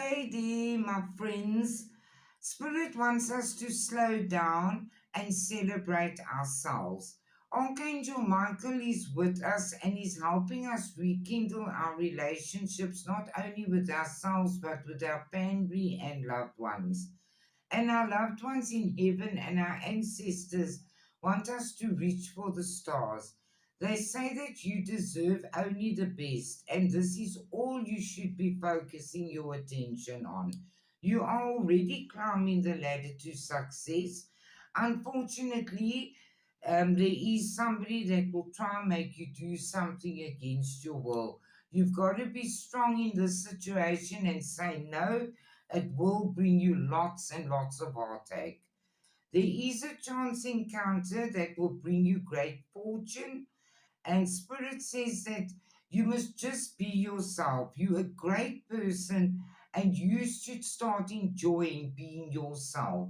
Hey there, my friends. Spirit wants us to slow down and celebrate ourselves. Archangel Michael is with us and is helping us rekindle our relationships not only with ourselves but with our family and loved ones. And our loved ones in heaven and our ancestors want us to reach for the stars. They say that you deserve only the best, and this is all you should be focusing your attention on. You are already climbing the ladder to success. Unfortunately, there is somebody that will try and make you do something against your will. You've got to be strong in this situation and say no. It will bring you lots and lots of heartache. There is a chance encounter that will bring you great fortune, and Spirit says that you must just be yourself. You're a great person, and you should start enjoying being yourself.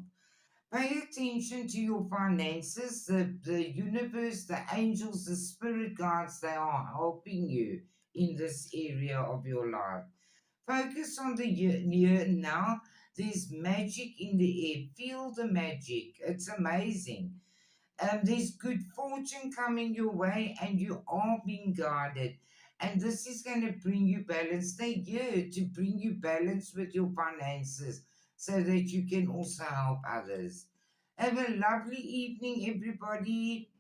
Pay attention to your finances. The universe, the angels, the spirit guides, they are helping you in this area of your life. Focus on the near and now. There's magic in the air. Feel the magic. It's amazing. There's good fortune coming your way, and you are being guided. And this is going to bring you balance. They're here to bring you balance with your finances so that you can also help others. Have a lovely evening, everybody.